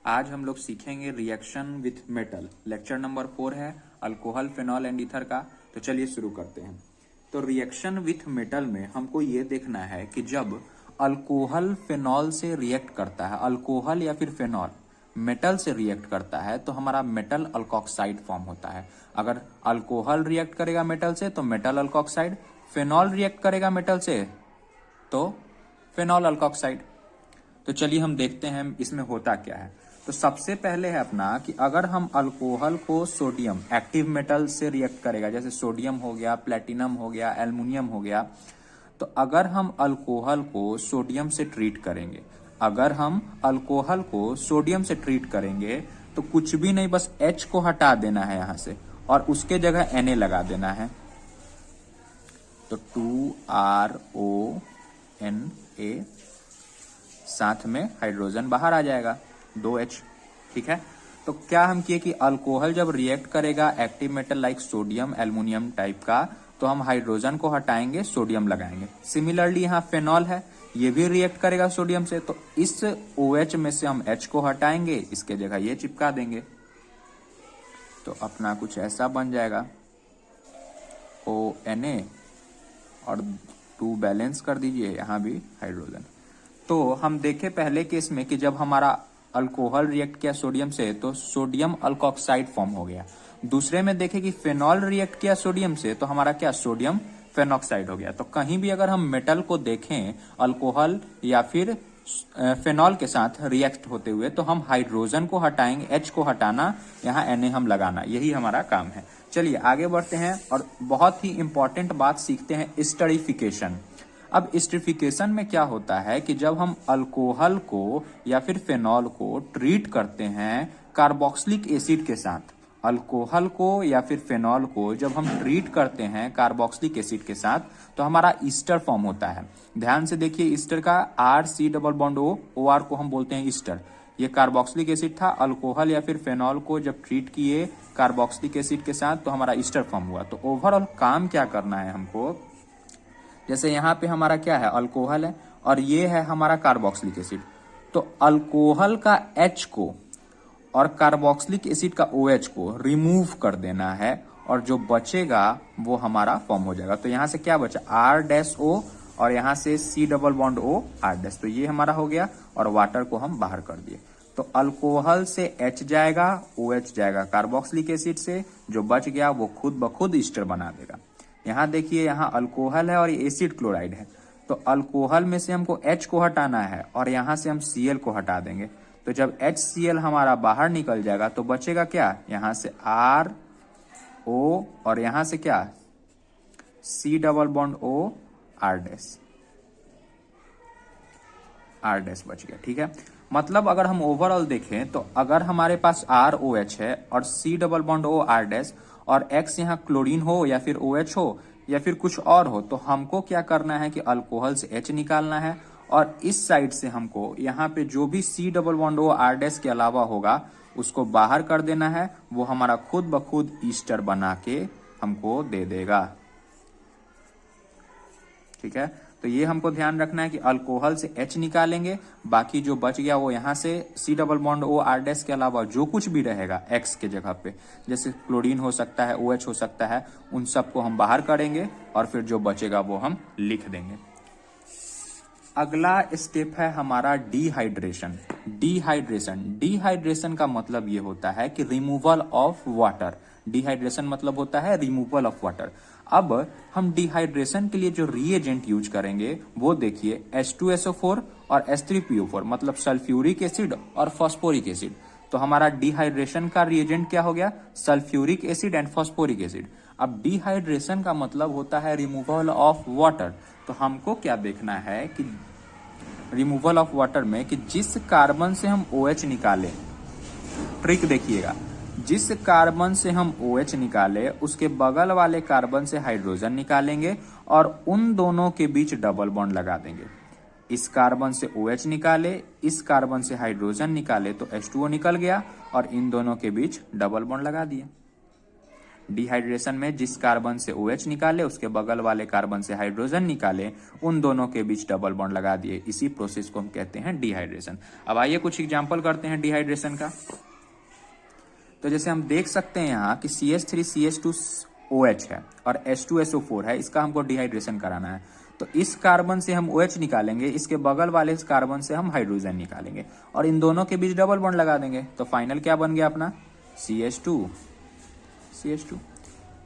आज हम लोग सीखेंगे reaction with metal. Lecture number 4 है अल्कोहल, फेनॉल एंड ईथर का। तो चलिए शुरू करते हैं। तो रिएक्शन विथ मेटल में हमको ये देखना है कि जब अल्कोहल फेनॉल से रिएक्ट करता है, अल्कोहल या फिर फेनॉल मेटल से रिएक्ट करता है तो हमारा मेटल अल्कोक्साइड फॉर्म होता है। अगर अल्कोहल रिएक्ट करेगा मेटल से तो मेटल अल्कोक्साइड, फेनॉल रिएक्ट करेगा मेटल से तो फेनॉल अल्कोक्साइड। तो चलिए हम देखते हैं इसमें होता क्या है। तो सबसे पहले है अपना कि अगर हम अल्कोहल को सोडियम एक्टिव मेटल से रिएक्ट करेगा, जैसे सोडियम हो गया, प्लेटिनम हो गया, एल्युमिनियम हो गया, तो अगर हम अल्कोहल को सोडियम से ट्रीट करेंगे, अगर हम अल्कोहल को सोडियम से ट्रीट करेंगे तो कुछ भी नहीं, बस H को हटा देना है यहां से और उसके जगह Na लगा देना है। तो 2RONA, साथ में हाइड्रोजन बाहर आ जाएगा 2H। ठीक है। तो क्या हम किए कि अल्कोहल जब रिएक्ट करेगा active metal like sodium, aluminium type का, तो हम हाइड्रोजन को हटाएंगे, सोडियम लगाएंगे। सिमिलरली यहाँ फेनॉल है, ये भी रिएक्ट करेगा सोडियम से, तो इस OH में से हम H को हटाएंगे, इसके जगह ये चिपका देंगे। तो अपना कुछ ऐसा बन जाएगा ONA और 2 बैलेंस कर दीजिए, यहाँ भी हाइड्रोजन। तो हम देखे पहले केस में कि जब हमारा अल्कोहल रिएक्ट किया सोडियम से तो सोडियम अल्कोक्साइड फॉर्म हो गया। दूसरे में देखे कि फेनॉल रिएक्ट किया सोडियम से तो हमारा क्या, सोडियम फेनॉक्साइड हो गया। तो कहीं भी अगर हम मेटल को देखें अल्कोहल या फिर फेनॉल के साथ रिएक्ट होते हुए तो हम हाइड्रोजन को हटाएंगे, H को हटाना, यहाँ Na हम लगाना, यही हमारा काम है। चलिए आगे बढ़ते हैं और बहुत ही इंपॉर्टेंट बात सीखते हैं, स्टरीफिकेशन। अब स्टरीफिकेशन में क्या होता है कि जब हम अल्कोहल को या फिर फेनॉल को ट्रीट करते हैं कार्बोक्सिलिक एसिड के साथ, अल्कोहल को या फिर फेनॉल को जब हम ट्रीट करते हैं कार्बोक्सिलिक एसिड के साथ तो हमारा ईस्टर फॉर्म होता है। ध्यान से देखिए, ईस्टर का RC+O, OR को हम बोलते हैं ईस्टर। ये कार्बोक्सिलिक एसिड था, अल्कोहल या फिर फेनॉल को जब ट्रीट किए कार्बोक्सिलिक एसिड के साथ तो हमारा ईस्टर फॉर्म हुआ। तो ओवरऑल काम क्या करना है हमको, जैसे यहाँ पे हमारा क्या है, अल्कोहल है और ये है हमारा कार्बोक्सिलिक एसिड। तो अल्कोहल का H को और कार्बोक्सिलिक एसिड का OH को रिमूव कर देना है और जो बचेगा वो हमारा फॉर्म हो जाएगा। तो यहाँ से क्या बचा, R-O और यहाँ से C+O R-। तो ये हमारा हो गया और वाटर को हम बाहर कर दिए। तो अल्कोहल से H जाएगा, OH जाएगा कार्बोक्सिलिक एसिड से, जो बच गया वो खुद ब खुद ईस्टर बना देगा। यहाँ देखिए, यहाँ अल्कोहल है और ये एसिड क्लोराइड है। तो अल्कोहल में से हमको H को हटाना है और यहाँ से हम Cl को हटा देंगे। तो जब HCl हमारा बाहर निकल जाएगा तो बचेगा क्या, यहाँ से RO और यहाँ से क्या, C+O R- बच गया। ठीक है। मतलब अगर हम ओवरऑल देखें तो अगर हमारे पास ROH है और C+O R- और X यहाँ क्लोरीन हो या फिर OH हो या फिर कुछ और हो, तो हमको क्या करना है कि अल्कोहल से H निकालना है और इस साइड से हमको यहाँ पे जो भी C+O R- के अलावा होगा उसको बाहर कर देना है। वो हमारा खुद ब खुद ईस्टर बना के हमको दे देगा। ठीक है। तो ये हमको ध्यान रखना है कि अल्कोहल से H निकालेंगे, बाकी जो बच गया वो यहाँ से C+O R- के अलावा जो कुछ भी रहेगा X के जगह पे, जैसे क्लोरीन हो सकता है, OH हो सकता है, उन सबको हम बाहर करेंगे और फिर जो बचेगा वो हम लिख देंगे। अगला स्टेप है हमारा डिहाइड्रेशन। डिहाइड्रेशन का मतलब ये होता है कि रिमूवल ऑफ वाटर। डिहाइड्रेशन मतलब होता है रिमूवल ऑफ वाटर। अब हम डिहाइड्रेशन के लिए जो रिएजेंट यूज करेंगे वो देखिए, H2SO4 और H3PO4 मतलब सल्फ्यूरिक एसिड और फॉस्फोरिक एसिड। तो हमारा डिहाइड्रेशन का रिएजेंट क्या हो गया, sulphuric acid and phosphoric acid. अब डिहाइड्रेशन का मतलब होता है रिमूवल ऑफ वाटर। तो हमको क्या देखना है कि रिमूवल ऑफ वाटर में कि जिस कार्बन से हम OH निकाले, ट्रिक देखिएगा, जिस कार्बन से हम OH निकाले उसके बगल वाले कार्बन से हाइड्रोजन निकालेंगे और उन दोनों के बीच डबल बॉन्ड लगा देंगे। इस कार्बन से OH निकाले, इस कार्बन से हाइड्रोजन निकाले तो H2O निकल गया और इन दोनों के बीच डबल बॉन्ड लगा दिए। डिहाइड्रेशन में जिस कार्बन से OH निकाले उसके बगल वाले कार्बन से हाइड्रोजन निकाले, उन दोनों के बीच डबल बॉन्ड लगा दिए। इसी प्रोसेस को हम कहते हैं डिहाइड्रेशन। अब आइए कुछ एग्जांपल करते हैं डिहाइड्रेशन का। तो जैसे हम देख सकते हैं यहाँ कि CH3CH2OH है और H2SO4 है, इसका हमको डिहाइड्रेशन कराना है। तो इस कार्बन से हम OH निकालेंगे, इसके बगल वाले इस कार्बन से हम हाइड्रोजन निकालेंगे और इन दोनों के बीच डबल बॉन्ड लगा देंगे। तो फाइनल क्या बन गया अपना CH2।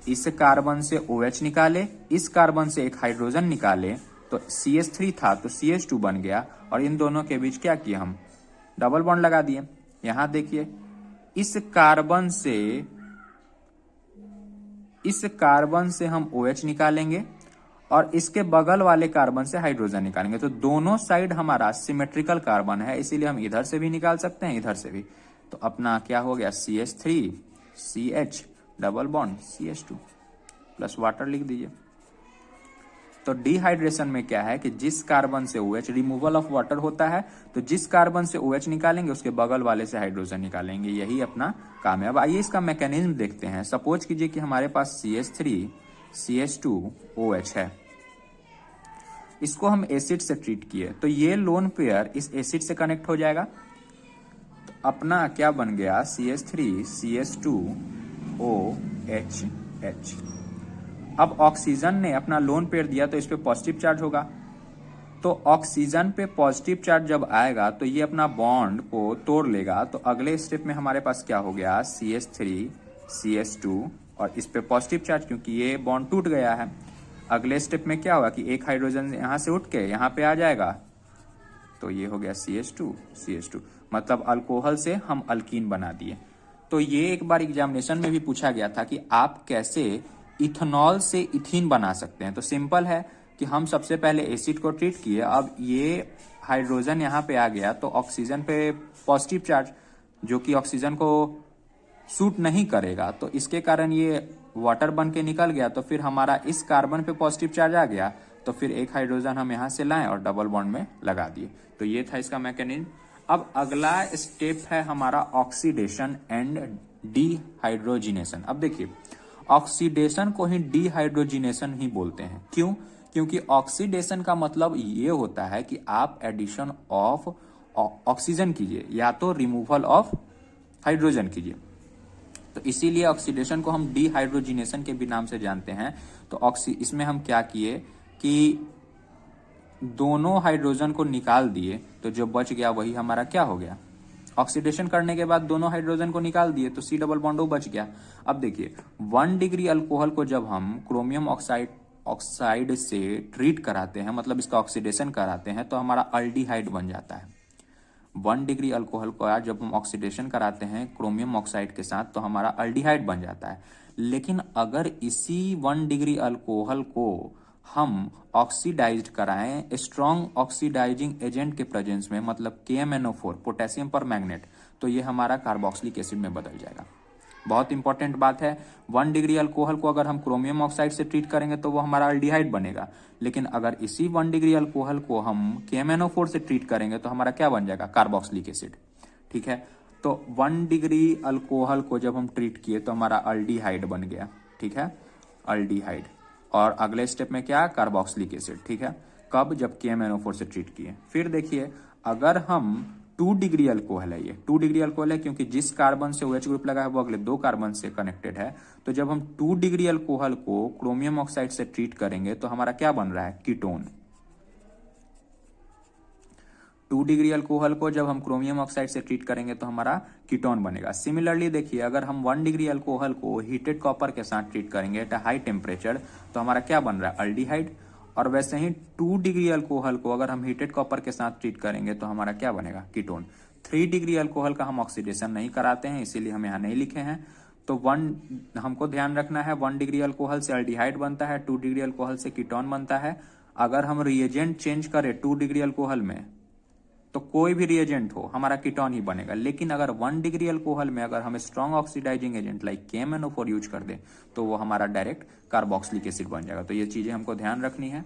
इस कार्बन से OH निकाले, इस कार्बन से एक हाइड्रोजन निकाले, तो CH3 था तो CH2 बन गया और इन दोनों के बीच क्या किया हम डबल बॉन्ड लगा दिए। यहां देखिए इस कार्बन से हम OH निकालेंगे और इसके बगल वाले कार्बन से हाइड्रोजन निकालेंगे। तो दोनों साइड हमारा सिमेट्रिकल कार्बन है, इसीलिए हम इधर से भी निकाल सकते हैं इधर से भी। तो अपना क्या हो गया CH3 CH double bond CH2 plus water लिख दीजिए। तो डिहाइड्रेशन में क्या है कि जिस कार्बन से OH, रिमूवल ऑफ वाटर होता है, तो जिस कार्बन से OH निकालेंगे उसके बगल वाले से हाइड्रोजन निकालेंगे, यही अपना काम है। अब आइए इसका मैकेनिज्म देखते हैं। सपोज कीजिए कि हमारे पास CH3 CH2OH है, इसको हम एसिड से ट्रीट किए, तो ये लोन पेयर इस एसिड से कनेक्ट हो जाएगा। तो अपना क्या बन गया CH3 CH2OH। अब ऑक्सीजन ने अपना लोन पेयर दिया तो इस पे पॉजिटिव चार्ज होगा। तो ऑक्सीजन पे पॉजिटिव चार्ज जब आएगा तो ये अपना बॉन्ड को तोड़ लेगा। तो अगले स्टेप में हमारे पास क्या हो गया CH3 CH2 और इस पे पॉजिटिव चार्ज, क्योंकि ये बॉन्ड टूट गया है। अगले स्टेप में क्या होगा कि एक हाइड्रोजन यहां से उठ के यहां पे आ जाएगा, तो ये हो गया CH2 मतलब अल्कोहल से हम अल्कीन बना दिए। तो ये एक बार एग्जामिनेशन में भी पूछा गया था कि आप कैसे इथेनॉल से इथीन बना सकते हैं। तो सिंपल है कि हम सबसे पहले एसिड को ट्रीट किए, अब ये हाइड्रोजन यहाँ पे आ गया तो ऑक्सीजन पे पॉजिटिव चार्ज जो कि ऑक्सीजन को सूट नहीं करेगा, तो इसके कारण ये वाटर बन के निकल गया। तो फिर हमारा इस कार्बन पे पॉजिटिव चार्ज आ गया, तो फिर एक हाइड्रोजन हम यहाँ से लाएं और डबल बॉन्ड में लगा दिए। तो ये था इसका मैकेनिज्म। अब अगला स्टेप है हमारा ऑक्सीडेशन एंड डिहाइड्रोजिनेशन। अब देखिए ऑक्सीडेशन को ही डिहाइड्रोजिनेशन ही बोलते हैं। क्यों? क्योंकि ऑक्सीडेशन का मतलब ये होता है कि आप एडिशन ऑफ ऑक्सीजन कीजिए या तो रिमूवल ऑफ हाइड्रोजन कीजिए। तो इसीलिए ऑक्सीडेशन को हम डिहाइड्रोजिनेशन के भी नाम से जानते हैं। तो इसमें हम क्या किए कि दोनों हाइड्रोजन को निकाल दिए, तो जो बच गया वही हमारा क्या हो गया, ऑक्सीडेशन करने के बाद दोनों हाइड्रोजन को निकाल दिए तो C डबल बॉन्ड O बच गया। अब देखिए 1 डिग्री अल्कोहल को जब हम क्रोमियम ऑक्साइड से ट्रीट कराते हैं, मतलब इसका ऑक्सीडेशन कराते हैं, तो हमारा अल्डिहाइड बन जाता है। 1 डिग्री अल्कोहल को जब हम ऑक्सीडेशन कराते हैं क्रोमियम ऑक्साइड के साथ तो हमारा अल्डिहाइड बन जाता है। लेकिन अगर इसी 1 डिग्री अल्कोहल को हम ऑक्सीडाइज्ड कराएं स्ट्रॉन्ग ऑक्सीडाइजिंग एजेंट के प्रेजेंस में, मतलब KMnO4 पोटेशियम पर मैग्नेट, तो ये हमारा कार्बोक्सिलिक एसिड में बदल जाएगा। बहुत इंपॉर्टेंट बात है, 1 डिग्री अल्कोहल को अगर हम क्रोमियम ऑक्साइड से ट्रीट करेंगे तो वो हमारा अल्डिहाइड बनेगा। लेकिन अगर इसी 1 डिग्री अल्कोहल को हम KMnO4 से ट्रीट करेंगे तो हमारा क्या बन जाएगा, कार्बोक्सिलिक एसिड। ठीक है, तो 1 डिग्री अल्कोहल को जब हम ट्रीट किए तो हमारा अल्डिहाइड बन गया। ठीक है, अल्डिहाइड। और अगले स्टेप में क्या, कार्बोक्सिलिक एसिड। ठीक है, कब, जब KMnO4 से ट्रीट किए। फिर देखिए अगर हम 2 डिग्री अल्कोहल है, ये 2 डिग्री अल्कोहल है क्योंकि जिस कार्बन से OH ग्रुप लगा है वो अगले 2 कार्बन से कनेक्टेड है। तो जब हम 2 डिग्री अल्कोहल को क्रोमियम ऑक्साइड से ट्रीट करेंगे तो हमारा क्या बन रहा है, कीटोन। 2 डिग्री अल्कोहल को जब हम क्रोमियम ऑक्साइड से ट्रीट करेंगे तो हमारा कीटोन बनेगा। सिमिलरली देखिए अगर हम 1 डिग्री अल्कोहल को हीटेड कॉपर के साथ ट्रीट करेंगे एट हाई टेम्परेचर तो हमारा क्या बन रहा है, अल्डिहाइड। और वैसे ही 2 डिग्री अल्कोहल को अगर हम हीटेड कॉपर के साथ ट्रीट करेंगे तो हमारा क्या बनेगा, कीटोन। 3 डिग्री अल्कोहल का हम ऑक्सीडेशन नहीं कराते हैं, इसीलिए हम यहाँ नहीं लिखे हैं। तो हमको ध्यान रखना है 1 डिग्री अल्कोहल से अल्डिहाइड बनता है, 2 डिग्री अल्कोहल से कीटोन बनता है। अगर हम रिएजेंट चेंज करें 2 डिग्री अल्कोहल में तो कोई भी रिएजेंट हो हमारा कीटोन ही बनेगा। लेकिन अगर 1 डिग्री अल्कोहल में अगर हम strong oxidising agent like KMnO4 use कर दें तो वो हमारा डायरेक्ट कार्बोक्सिलिक एसिड बन जाएगा। तो ये चीजें हमको ध्यान रखनी है।